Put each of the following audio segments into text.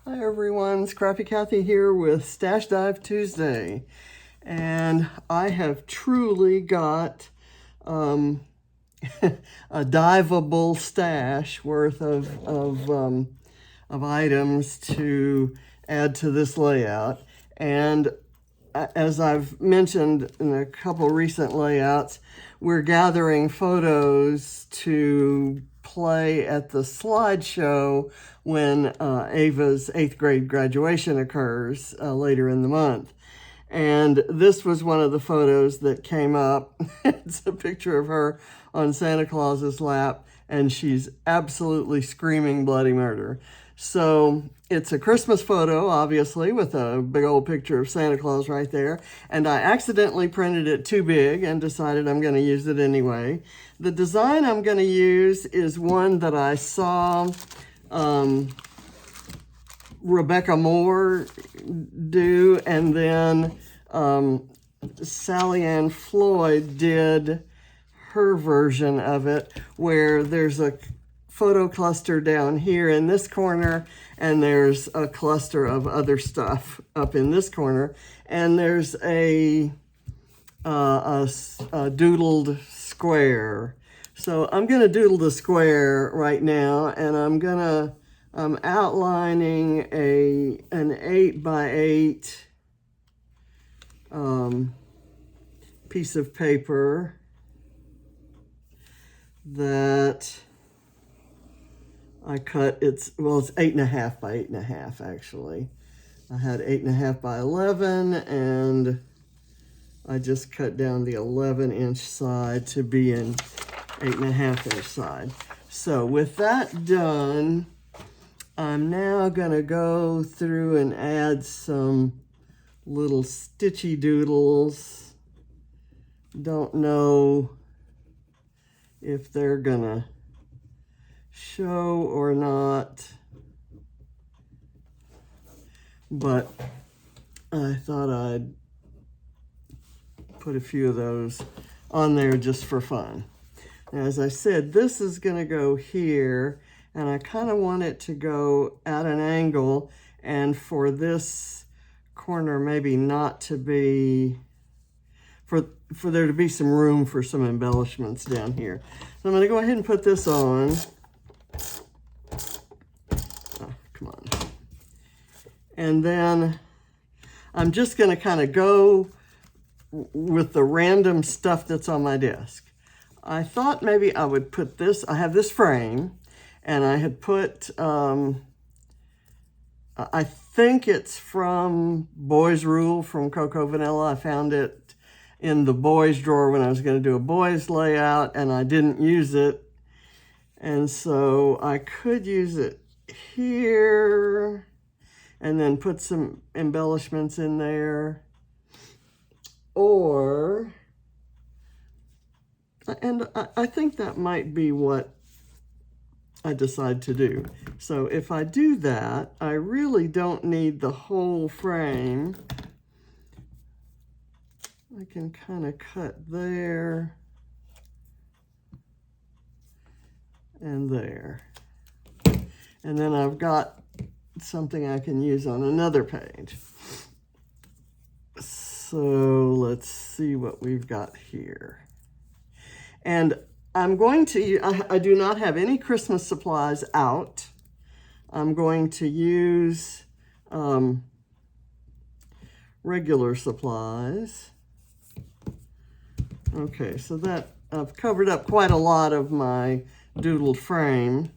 Hi everyone, Scrappy Kathy here with Stash Dive Tuesday. And I have truly got a diveable stash worth of items to add to this layout. And as I've mentioned in a couple recent layouts, we're gathering photos to play at the slideshow when Ava's 8th grade graduation occurs later in the month. And this was one of the photos that came up. It's a picture of her on Santa Claus's lap, and she's absolutely screaming bloody murder. So it's a Christmas photo, obviously, with a big old picture of Santa Claus right there. And I accidentally printed it too big and decided I'm going to use it anyway. The design I'm going to use is one that I saw Rebecca Moore do, and then Sally Ann Floyd did her version of it, where there's a photo cluster down here in this corner, and there's a cluster of other stuff up in this corner, and there's a doodled square. So I'm going to doodle the square right now, and I'm outlining an 8x8 piece of paper that I cut. It's 8.5 by 8.5 actually. I had 8.5 by 11, and I just cut down the 11-inch side to be an 8.5-inch side. So with that done, I'm now gonna go through and add some little stitchy doodles. Don't know if they're gonna show or not, but I thought I'd put a few of those on there just for fun. Now, as I said, this is gonna go here, and I kind of want it to go at an angle, and for this corner maybe not to be, for there to be some room for some embellishments down here. So I'm going to go ahead and put this on. Oh, come on. And then I'm just going to kind of go with the random stuff that's on my desk. I thought maybe I would put this, I have this frame, and I had put, I think it's from Boys Rule from Cocoa Vanilla. I found it in the boys drawer when I was going to do a boys layout, and I didn't use it. And so I could use it here and then put some embellishments in there. Or, and I think that might be what I decide to do. So if I do that, I really don't need the whole frame. I can kind of cut there and there. And then I've got something I can use on another page. So let's see what we've got here. And I'm going to, I do not have any Christmas supplies out. I'm going to use regular supplies. Okay, so that I've covered up quite a lot of my doodled frame,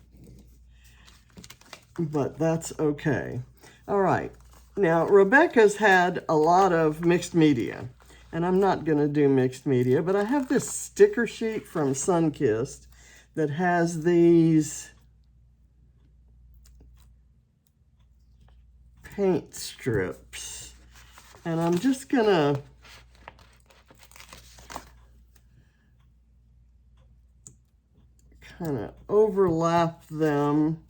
but that's okay. All right, now Rebecca's had a lot of mixed media, and I'm not gonna do mixed media, but I have this sticker sheet from Sunkissed that has these paint strips, and I'm just gonna kind of overlap them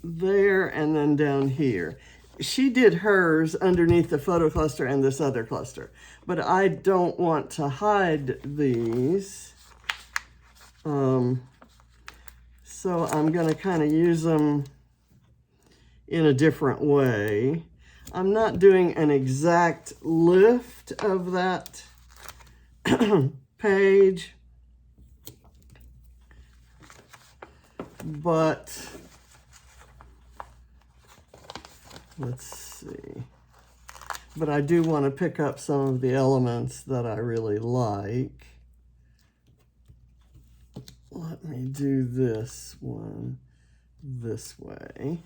there and then down here. She did hers underneath the photo cluster and this other cluster, but I don't want to hide these. So I'm going to kind of use them in a different way. I'm not doing an exact lift of that page, but let's see. But I do want to pick up some of the elements that I really like. Let me do this one this way.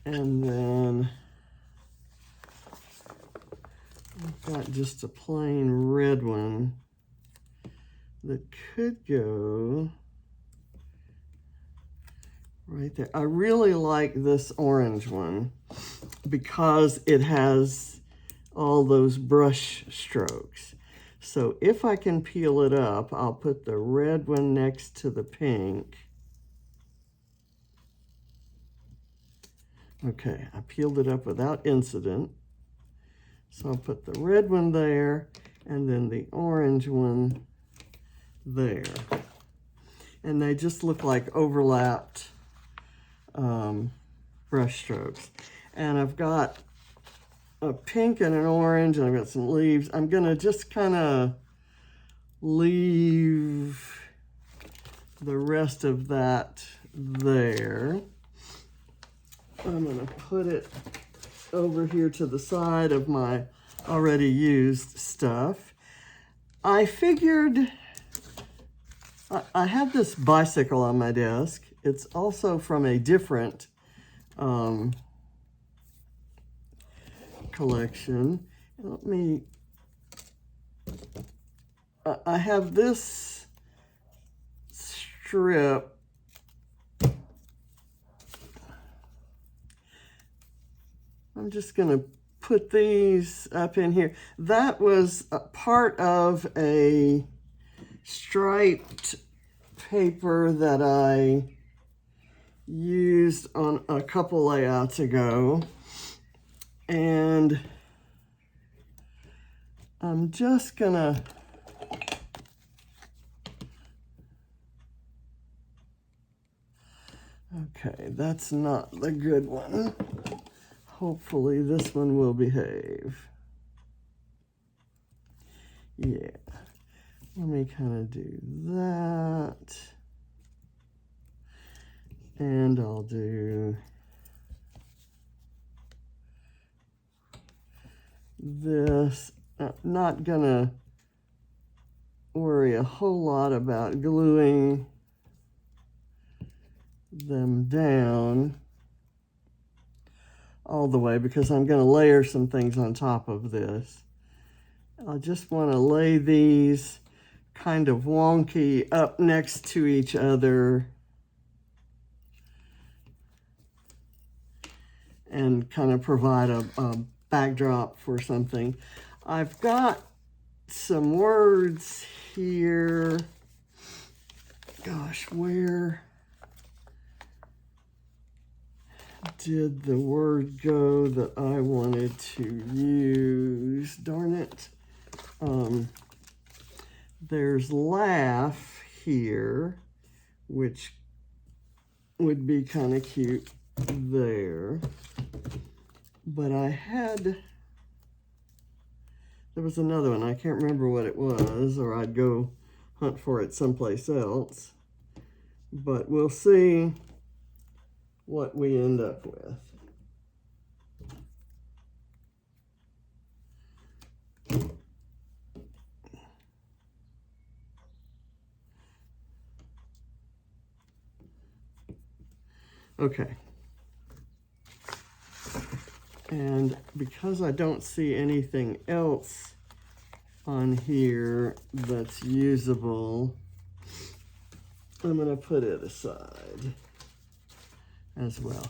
And then I've got just a plain red one that could go right there. I really like this orange one because it has all those brush strokes. So if I can peel it up, I'll put the red one next to the pink. Okay, I peeled it up without incident. So I'll put the red one there and then the orange one there. And they just look like overlapped brush strokes. And I've got a pink and an orange, and I've got some leaves. I'm gonna just kind of leave the rest of that there. I'm gonna put it over here to the side of my already used stuff. I figured I have this bicycle on my desk. It's also from a different collection. Let me, I have this strip. I'm just going to put these up in here. That was a part of a striped paper that I used on a couple layouts ago. And I'm just going to okay, that's not the good one. Hopefully this one will behave. Yeah, let me kind of do that. And I'll do this. I'm not gonna worry a whole lot about gluing them down all the way because I'm going to layer some things on top of this. I just want to lay these kind of wonky up next to each other and kind of provide a backdrop for something. I've got some words here. Gosh, where did the word go that I wanted to use? Darn it. There's laugh here, which would be kind of cute there. But there was another one. I can't remember what it was, or I'd go hunt for it someplace else. But we'll see what we end up with. Okay. And because I don't see anything else on here that's usable, I'm going to put it aside as well.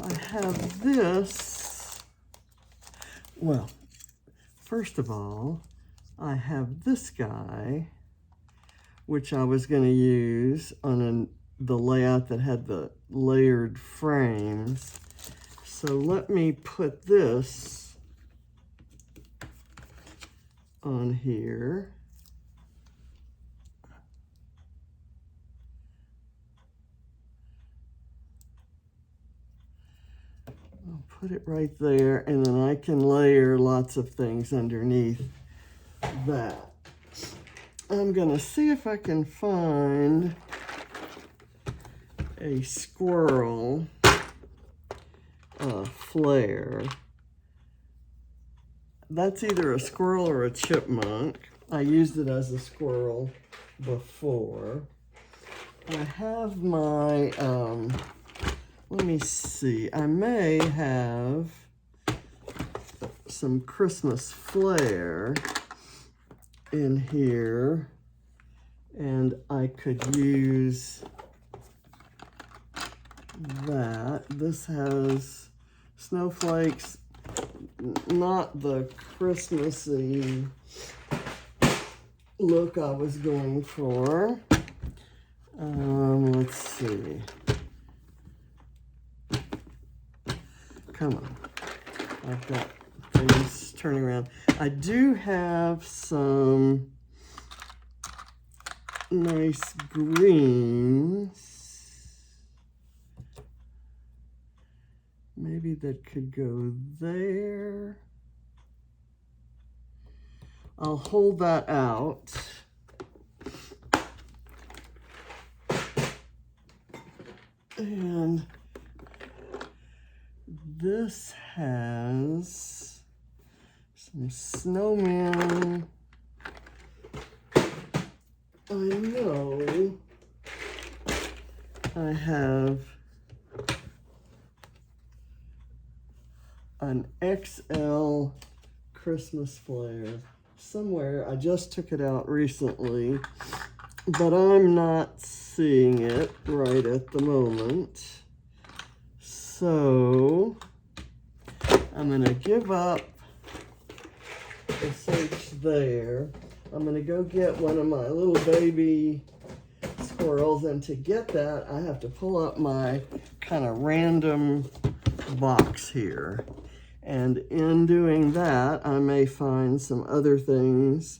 I have this. Well, first of all, I have this guy, which I was going to use on the layout that had the layered frames. So let me put this on here. I'll put it right there, and then I can layer lots of things underneath that. I'm gonna see if I can find a squirrel flare. That's either a squirrel or a chipmunk. I used it as a squirrel before. I have my, let me see, I may have some Christmas flair in here, and I could use that. This has snowflakes, not the Christmassy look I was going for. Let's see. Come on. I've got things turning around. I do have some nice greens. Maybe that could go there. I'll hold that out. And this has some snowmen. I know I have an XL Christmas flare somewhere. I just took it out recently, but I'm not seeing it right at the moment. So I'm gonna give up the search there. I'm gonna go get one of my little baby squirrels, and to get that, I have to pull up my kind of random box here. And in doing that, I may find some other things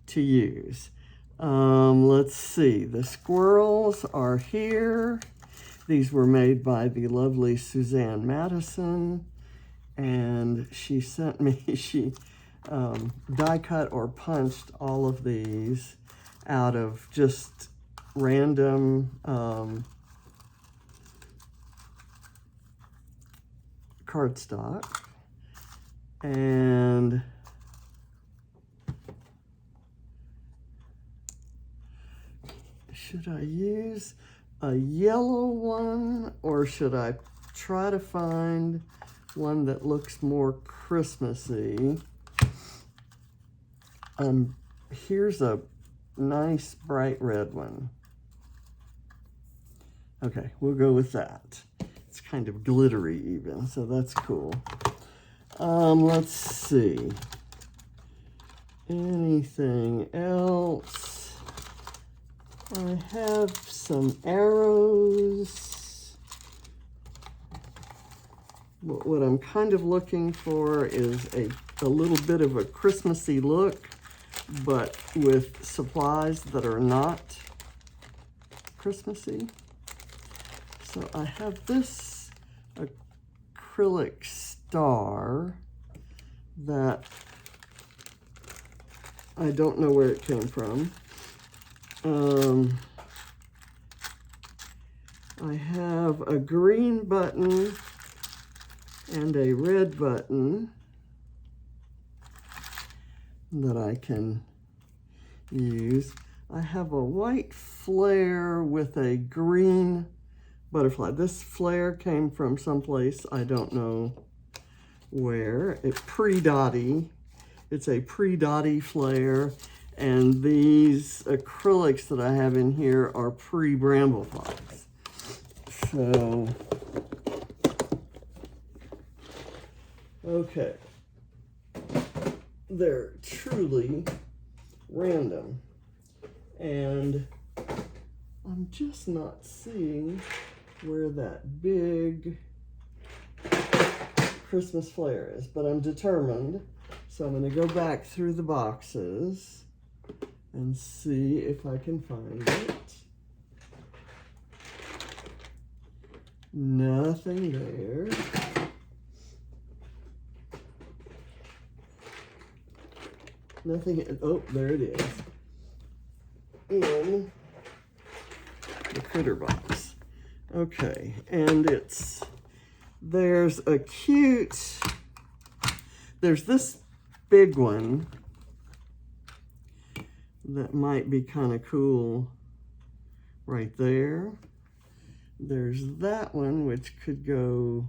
to use. Let's see, the squirrels are here. These were made by the lovely Suzanne Madison, and she sent me, she die cut or punched all of these out of just random cardstock. And should I use a yellow one, or should I try to find one that looks more Christmassy? Here's a nice bright red one. Okay, we'll go with that. It's kind of glittery even, so that's cool. Let's see. Anything else? I have some arrows. What I'm kind of looking for is a little bit of a Christmassy look, but with supplies that are not Christmassy. So I have this acrylic star that I don't know where it came from. I have a green button and a red button that I can use. I have a white flare with a green butterfly. This flare came from someplace, I don't know where. It's pre-dotty. It's a pre-dotty flare, and these acrylics that I have in here are pre-bramblefox. So, okay. They're truly random, and I'm just not seeing where that big Christmas flare is, but I'm determined. So I'm going to go back through the boxes and see if I can find it. Nothing there. nothing, oh, there it is, in the critter box. Okay, and there's this big one that might be kind of cool right there. There's that one which could go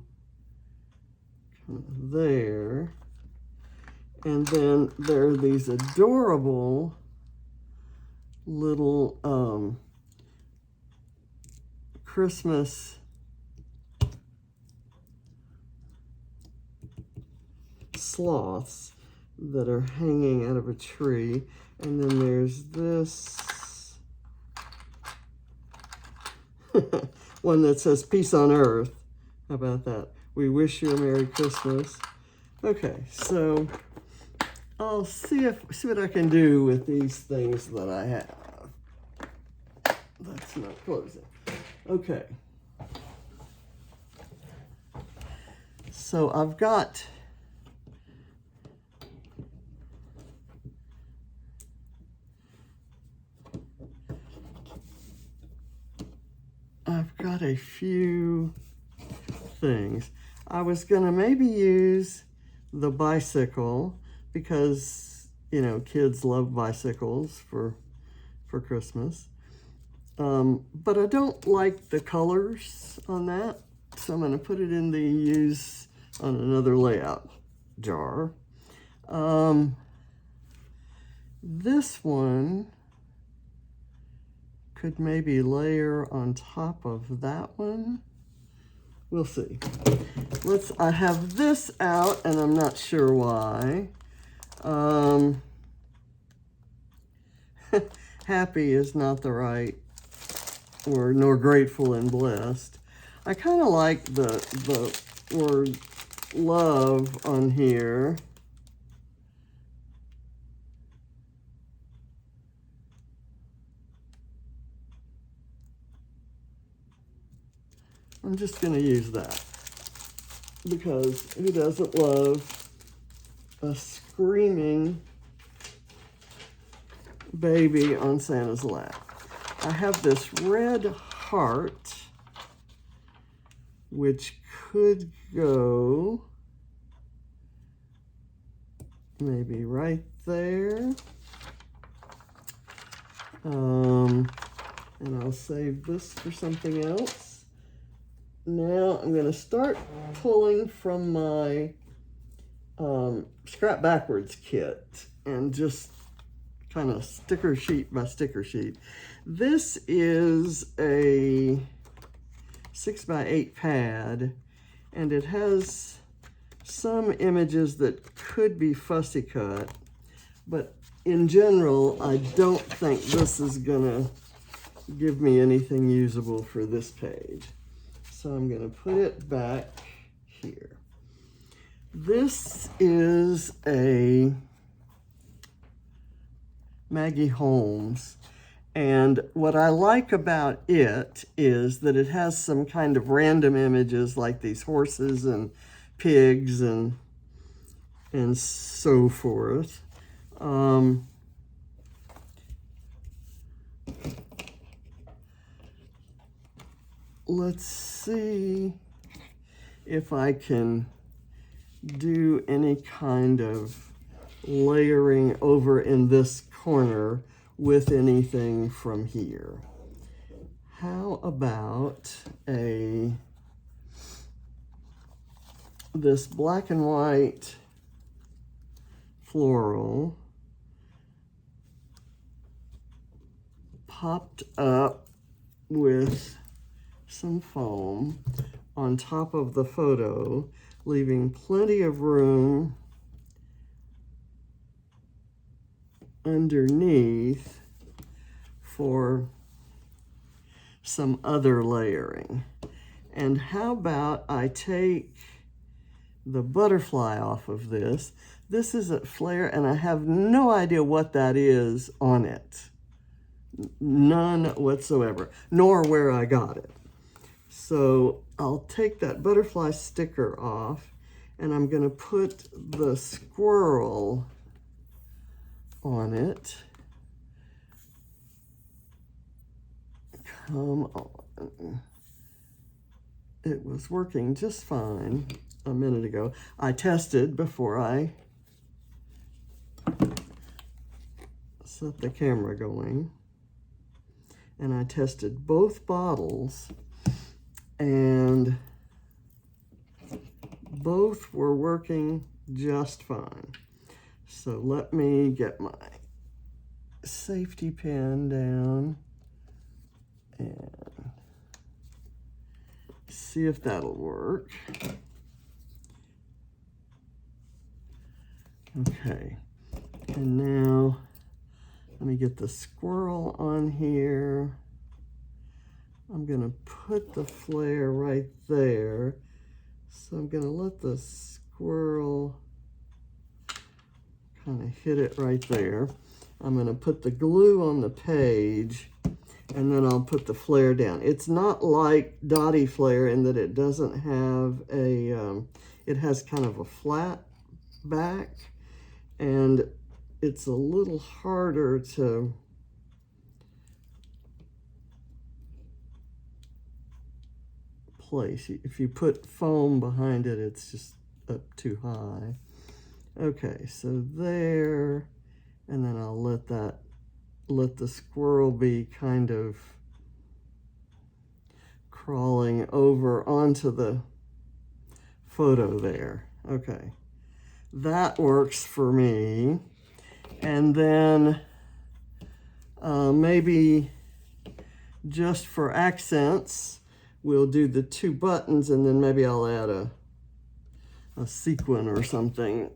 kind of there. And then there are these adorable little Christmas sloths that are hanging out of a tree. And then there's this one that says peace on earth. How about that? We wish you a Merry Christmas. Okay, so I'll see what I can do with these things that I have. That's not closing. Okay. So I've got a few things. I was gonna maybe use the bicycle because, you know, kids love bicycles for Christmas. But I don't like the colors on that, so I'm gonna put it in the use on another layout jar. This one could maybe layer on top of that one. We'll see. I have this out, and I'm not sure why. Happy is not the right word, nor grateful and blessed. I kind of like the word love on here. I'm just going to use that because who doesn't love a screaming baby on Santa's lap? I have this red heart, which could go maybe right there. And I'll save this for something else. Now I'm going to start pulling from my Scrap Backwards kit and just kind of sticker sheet by sticker sheet. This is a 6x8 pad, and it has some images that could be fussy cut, but in general, I don't think this is gonna give me anything usable for this page. So I'm gonna put it back here. This is a Maggie Holmes, and what I like about it is that it has some kind of random images like these horses and pigs and so forth. Let's see if I can do any kind of layering over in this corner with anything from here. How about this black and white floral popped up with some foam on top of the photo, leaving plenty of room underneath for some other layering. And how about I take the butterfly off of this? This is a flare, and I have no idea what that is on it. None whatsoever, nor where I got it. So I'll take that butterfly sticker off, and I'm going to put the squirrel on it. Come on. It was working just fine a minute ago. I tested before I set the camera going, and I tested both bottles, and both were working just fine. So let me get my safety pin down and see if that'll work. Okay, and now let me get the squirrel on here. I'm gonna put the flare right there. So I'm gonna let the squirrel kind of hit it right there. I'm gonna put the glue on the page, and then I'll put the flare down. It's not like Dottie Flare in that it doesn't have a, it has kind of a flat back, and it's a little harder to place. If you put foam behind it, it's just up too high. Okay, so there, and then I'll let the squirrel be kind of crawling over onto the photo there. Okay, that works for me. And then maybe just for accents, we'll do the 2 buttons, and then maybe I'll add a sequin or something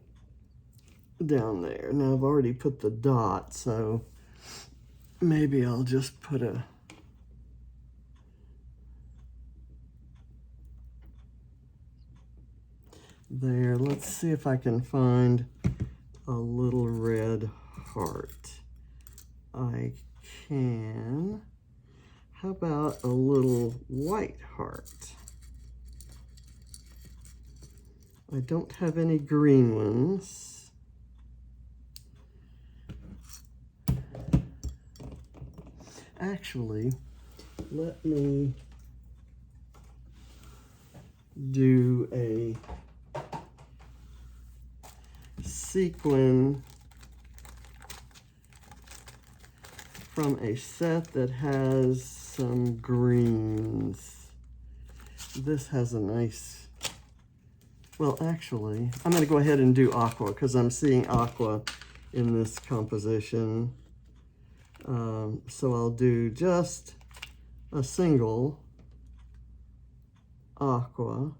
down there. Now I've already put the dot, so maybe I'll just put a there. Let's see if I can find a little red heart. I can. How about a little white heart? I don't have any green ones. Actually, let me do a sequin from a set that has some greens. This has a nice, well, actually, I'm going to go ahead and do aqua because I'm seeing aqua in this composition. So I'll do just a single aqua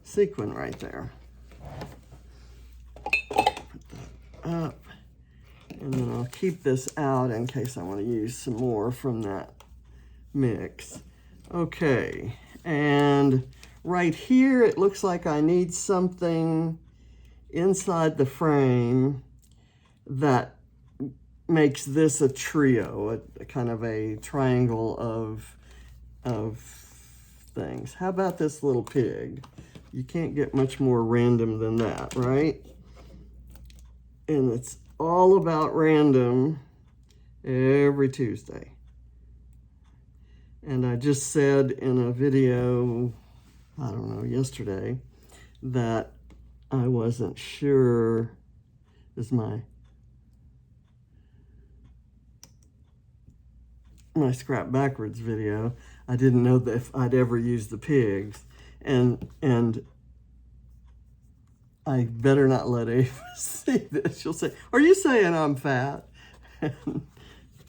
sequin right there. Put that up, and then I'll keep this out in case I want to use some more from that mix. Okay, and right here it looks like I need something inside the frame that makes this a trio, a kind of a triangle of things. How about this little pig? You can't get much more random than that, right? And it's all about random every Tuesday. And I just said in a video, I don't know, yesterday, that I wasn't sure, is my scrap backwards video, I didn't know that if I'd ever use the pigs, and I better not let Ava see this. She'll say, "Are you saying I'm fat?"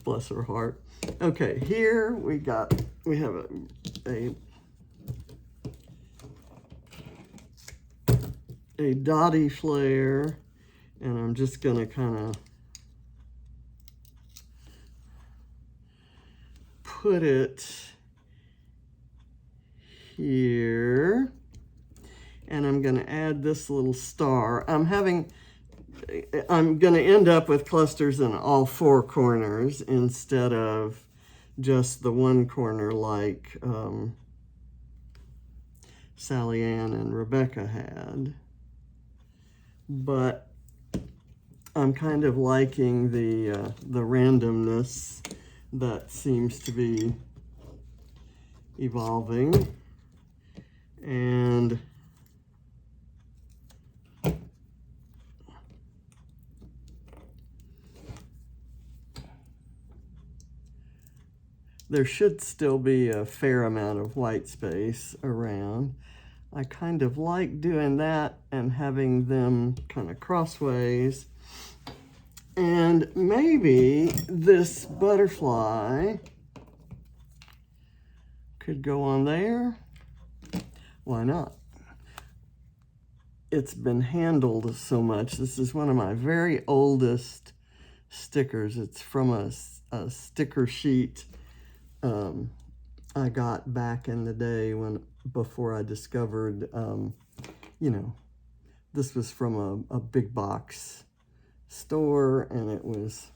Bless her heart. Okay, here we have a Dottie flare, and I'm just gonna kind of put it here, and I'm going to add this little star. I'm going to end up with clusters in all 4 corners instead of just the one corner like Sally Ann and Rebecca had. But I'm kind of liking the randomness that seems to be evolving. And there should still be a fair amount of white space around. I kind of like doing that and having them kind of crossways. And maybe this butterfly could go on there. Why not? It's been handled so much. This is one of my very oldest stickers. It's from a sticker sheet I got back in the day before I discovered, you know, this was from a big box store, and it was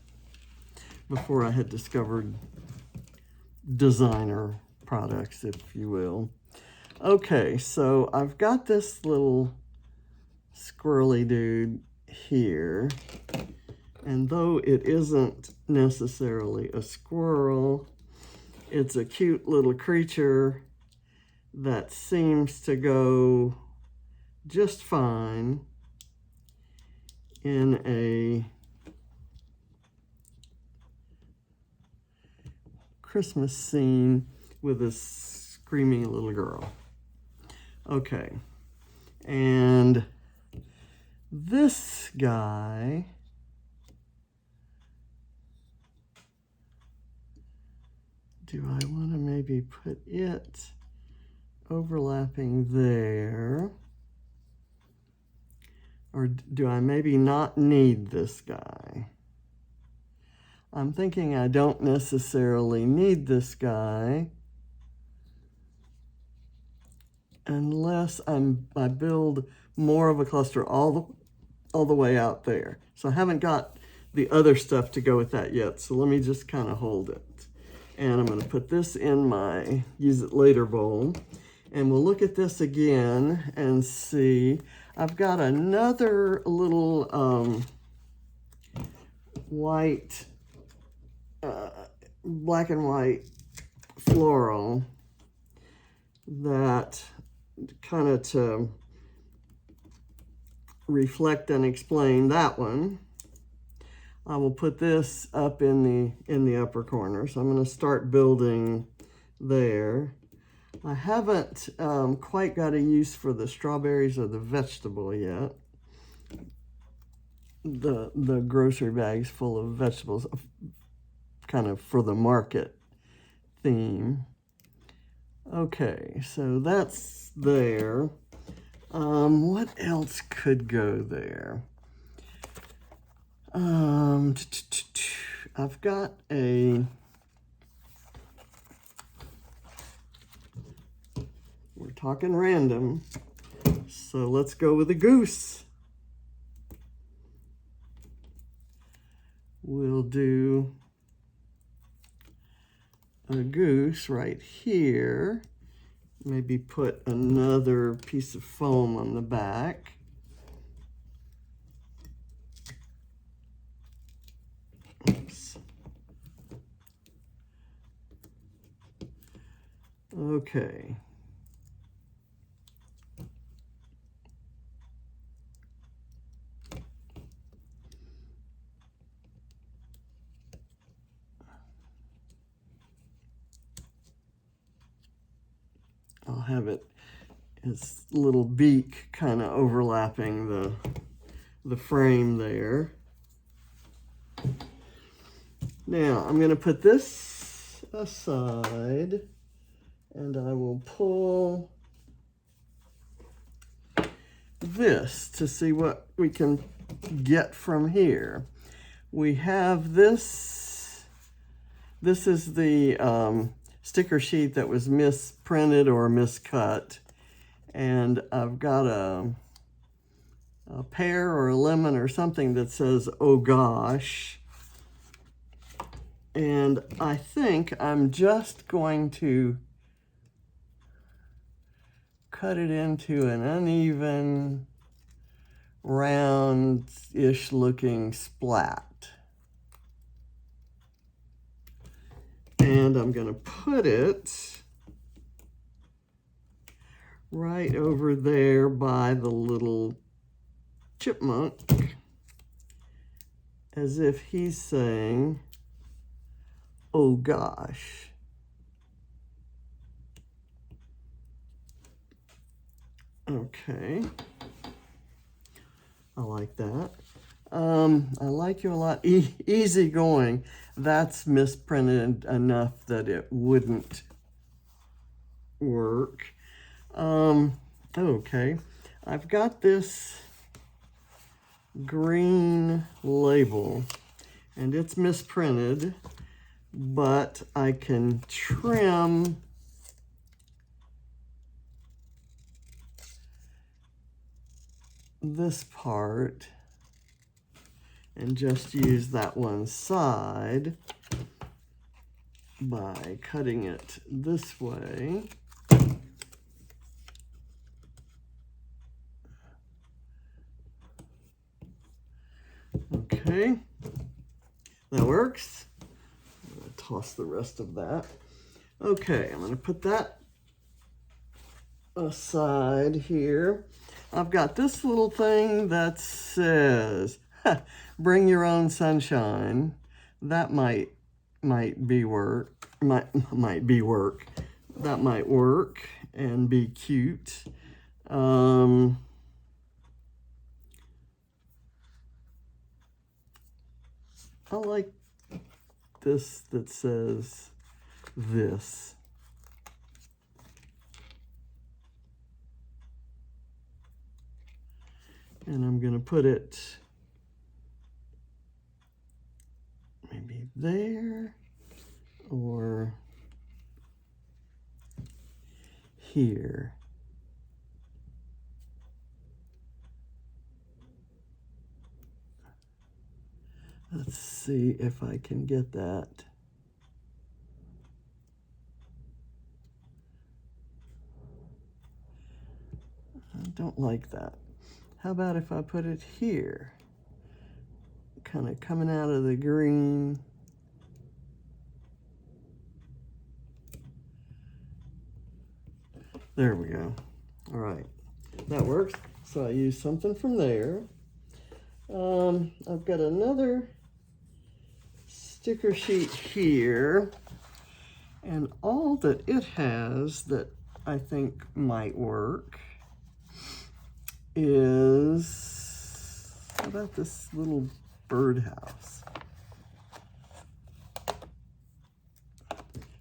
before I had discovered designer products, if you will. Okay, so I've got this little squirrely dude here, and though it isn't necessarily a squirrel, it's a cute little creature that seems to go just fine in a Christmas scene with a screaming little girl. Okay, and this guy, do I want to maybe put it overlapping there? Or do I maybe not need this guy? I'm thinking I don't necessarily need this guy unless I build more of a cluster all the way out there. So I haven't got the other stuff to go with that yet. So let me just kind of hold it. And I'm going to put this in my use it later bowl. And we'll look at this again and see. I've got another little white, black and white floral that kind of to reflect and explain that one. I will put this up in the upper corner. So I'm going to start building there. I haven't quite got a use for the strawberries or the vegetable yet. The grocery bag's full of vegetables, kind of for the market theme. Okay, so that's there. What else could go there? I've got we're talking random, so let's go with a goose. We'll do a goose right here. Maybe put another piece of foam on the back. Oops. Okay. I'll have it, its little beak kind of overlapping the frame there. Now I'm going to put this aside and I will pull this to see what we can get from here. We have this. This is the sticker sheet that was misprinted or miscut, and I've got a pear or a lemon or something that says "oh gosh," and I think I'm just going to cut it into an uneven round-ish looking splat. And I'm going to put it right over there by the little chipmunk, as if he's saying, oh gosh. Okay. I like that. I like you a lot. Easy going. That's misprinted enough that it wouldn't work. Okay. I've got this green label, and it's misprinted, but I can trim this part and just use that one side by cutting it this way. Okay, that works. I'm going to toss the rest of that. Okay, I'm going to put that aside here. I've got this little thing that says, bring your own sunshine. That might be work. That might work and be cute. I like this that says this. And I'm going to put it maybe there or here. Let's see if I can get that. I don't like that. How about if I put it here? Kind of coming out of the green. There we go. All right, that works. So I use something from there. I've got another sticker sheet here, and all that it has that I think might work is, how about this little birdhouse?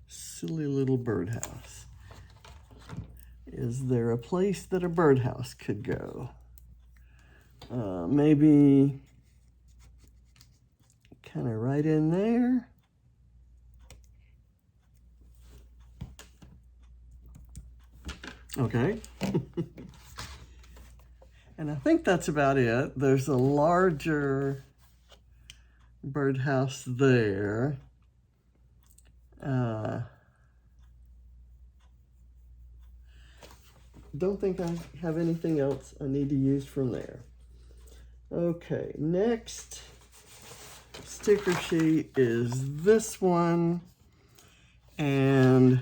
Silly little birdhouse. Is there a place that a birdhouse could go? Maybe kind of right in there. Okay. And I think that's about it. There's a larger birdhouse there. Don't think I have anything else I need to use from there. Okay, next sticker sheet is this one, and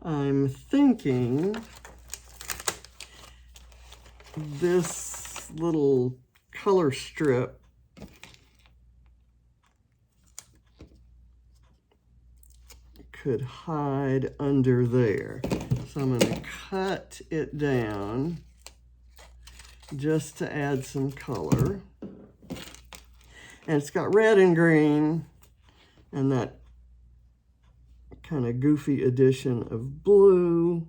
I'm thinking this little color strip could hide under there. So I'm going to cut it down just to add some color. And it's got red and green and that kind of goofy addition of blue.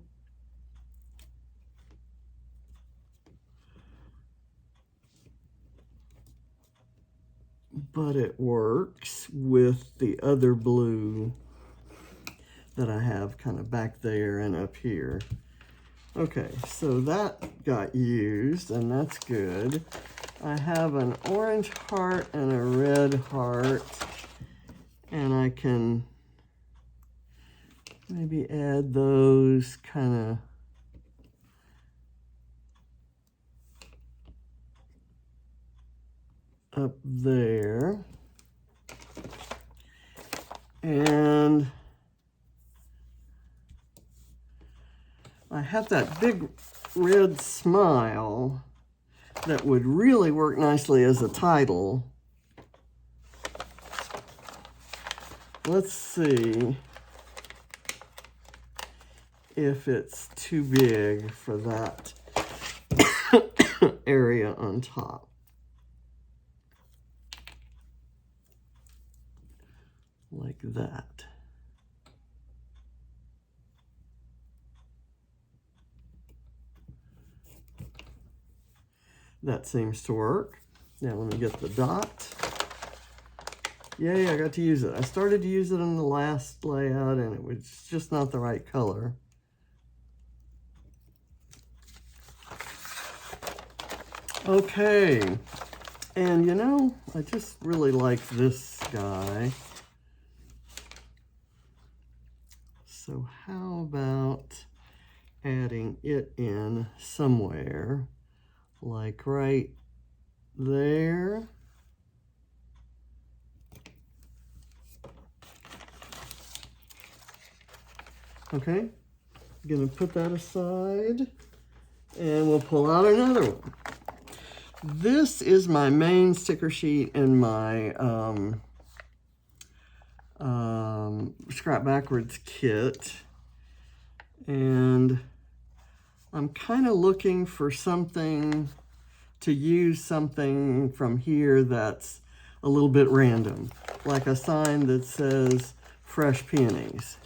But it works with the other blue that I have kind of back there and up here. Okay, so that got used, and that's good. I have an orange heart and a red heart, and I can maybe add those kind of up there. And I have that big red smile that would really work nicely as a title. Let's see if it's too big for that area on top. Like that. That seems to work. Now let me get the dot. Yay, I got to use it. I started to use it in the last layout and it was just not the right color. Okay, and you know, I just really like this guy. So how about adding it in somewhere, like right there? Okay, I'm gonna put that aside and we'll pull out another one. This is my main sticker sheet in my Scrap Backwards kit. And I'm kind of looking for something to use something from here that's a little bit random, like a sign that says fresh peonies.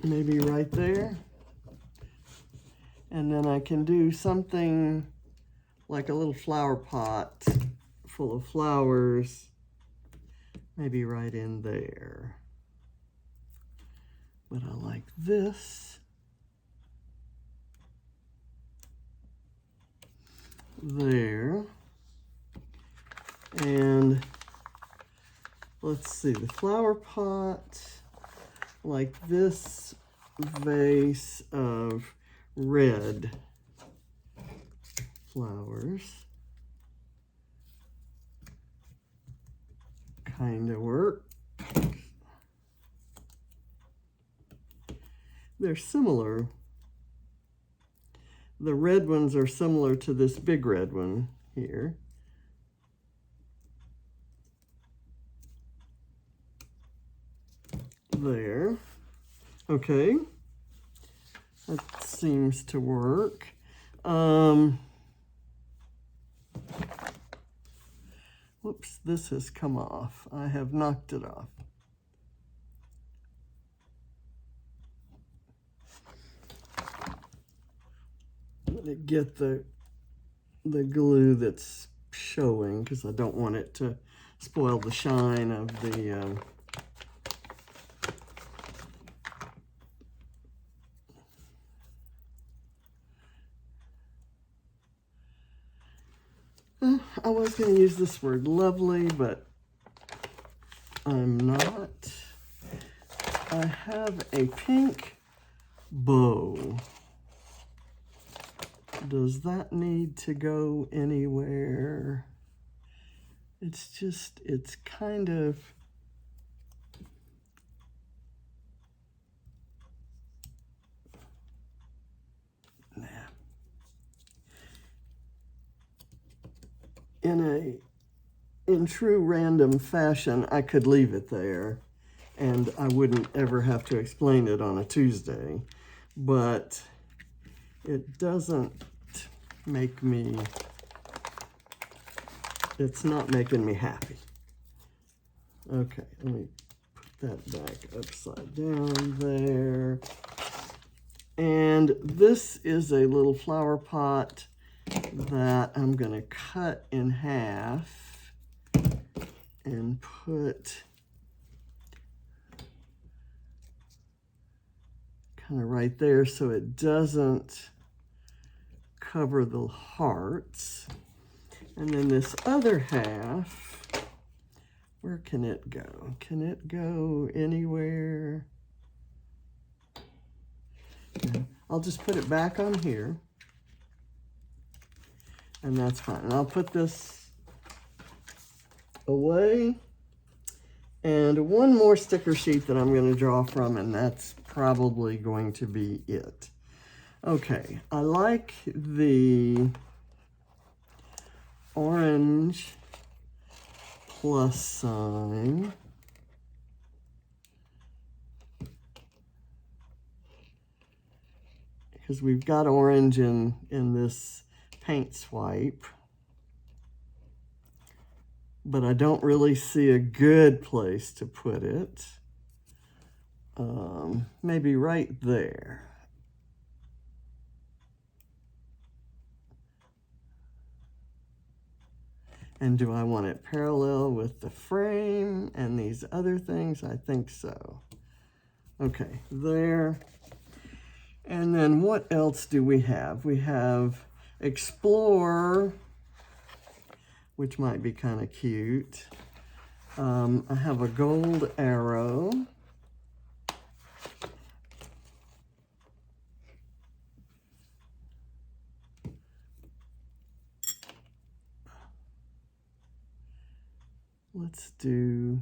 Maybe right there. And then I can do something like a little flower pot full of flowers, maybe right in there. But I like this. There. And let's see, the flower pot, like this vase of red flowers. Kind of work. They're similar. The red ones are similar to this big red one here. There. Okay. That seems to work. Whoops, this has come off. I have knocked it off. Let me get the glue that's showing because I don't want it to spoil the shine of the I was going to use this word lovely, but I'm not. I have a pink bow. Does that need to go anywhere? It's just, it's kind of, nah. In true random fashion, I could leave it there and I wouldn't ever have to explain it on a Tuesday, but it doesn't make me, it's not making me happy. Okay, let me put that back upside down there. And this is a little flower pot that I'm going to cut in half and put kind of right there so it doesn't cover the hearts. And then this other half, where can it go? Can it go anywhere? Yeah. I'll just put it back on here. and that's fine. And I'll put this away. And one more sticker sheet that I'm going to draw from, and that's probably going to be it. Okay, I like the orange plus sign. Because we've got orange in this paint swipe. But I don't really see a good place to put it. Maybe right there. And do I want it parallel with the frame and these other things? I think so. Okay, there. And then what else do we have? We have Explore, which might be kind of cute. I have a gold arrow. Let's do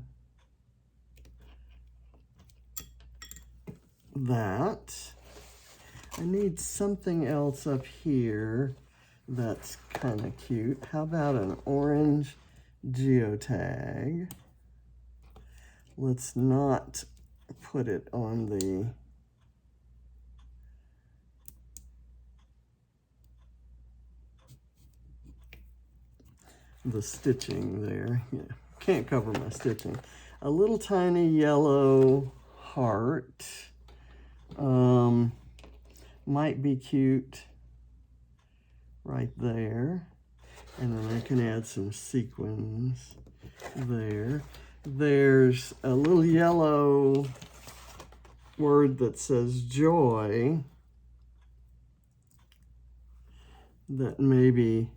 that. I need something else up here that's kind of cute. How about an orange geotag? Let's not put it on the stitching there. Yeah, can't cover my stitching. A little tiny yellow heart might be cute right there. And then I can add some sequins there. There's a little yellow word that says joy that maybe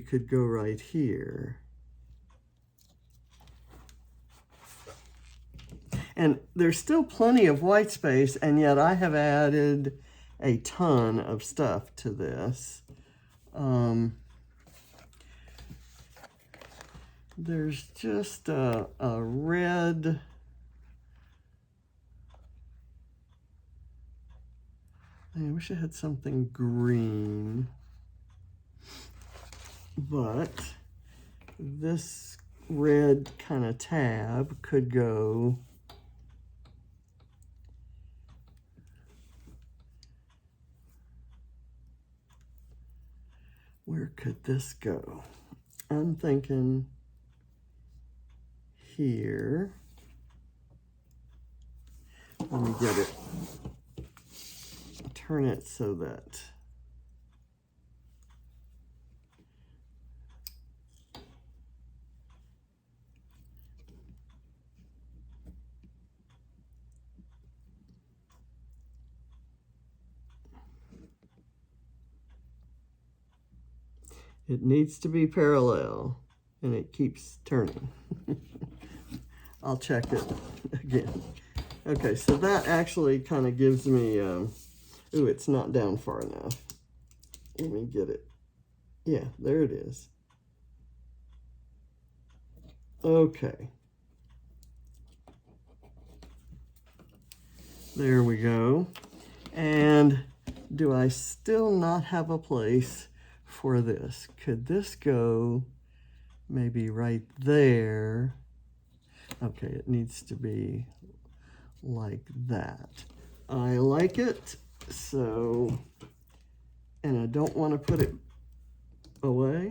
could go right here. And there's still plenty of white space, and yet I have added a ton of stuff to this. There's just a red, I wish I had something green, but this red kind of tab could go where could this go? I'm thinking here. Let me get it. Turn it so that it needs to be parallel, and it keeps turning. I'll check it again. Okay, so that actually kind of gives me, ooh, it's not down far enough. Let me get it. Yeah, there it is. Okay. There we go. And do I still not have a place for this? Could this go maybe right there? Okay, it needs to be like that. I like it, so, and I don't want to put it away,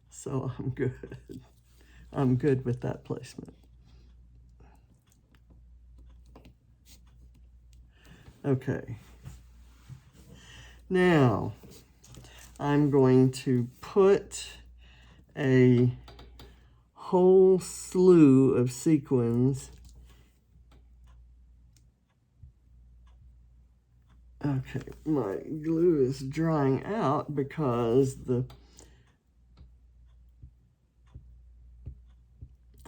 so I'm good. I'm good with that placement. Okay. Now, I'm going to put a whole slew of sequins. Okay, my glue is drying out because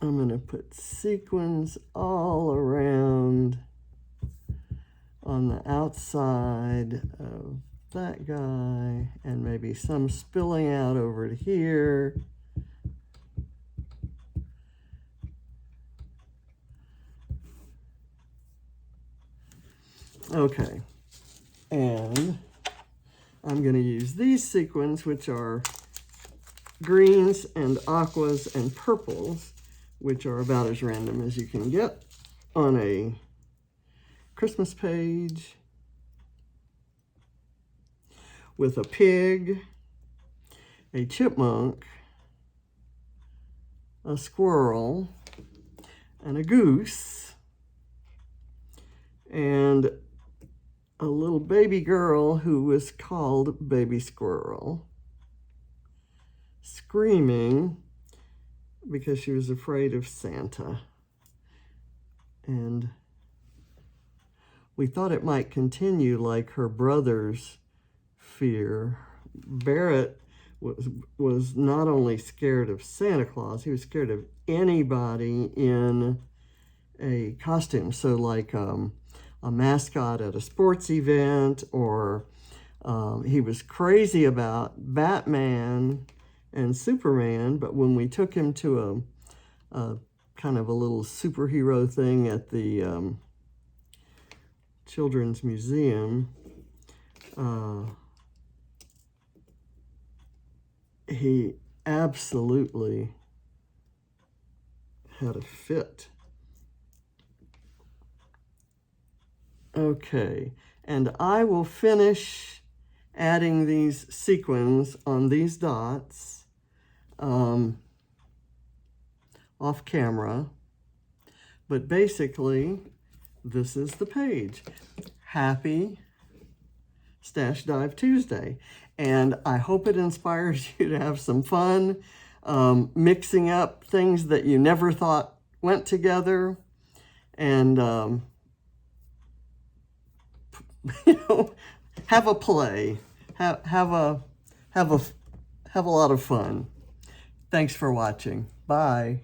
I'm going to put sequins all around on the outside of that guy, and maybe some spilling out over to here. Okay, and I'm going to use these sequins, which are greens and aquas and purples, which are about as random as you can get on a Christmas page, with a pig, a chipmunk, a squirrel, and a goose, and a little baby girl who was called Baby Squirrel, screaming because she was afraid of Santa. And we thought it might continue like her brother's fear. Barrett was not only scared of Santa Claus, he was scared of anybody in a costume. So like a mascot at a sports event, or he was crazy about Batman and Superman, but when we took him to a kind of a little superhero thing at the Children's Museum, he absolutely had a fit. Okay, and I will finish adding these sequins on these dots off camera, but basically this is the page. Happy Stash Dive Tuesday, and I hope it inspires you to have some fun mixing up things that you never thought went together, and you know, have a play, have a lot of fun. Thanks for watching. Bye.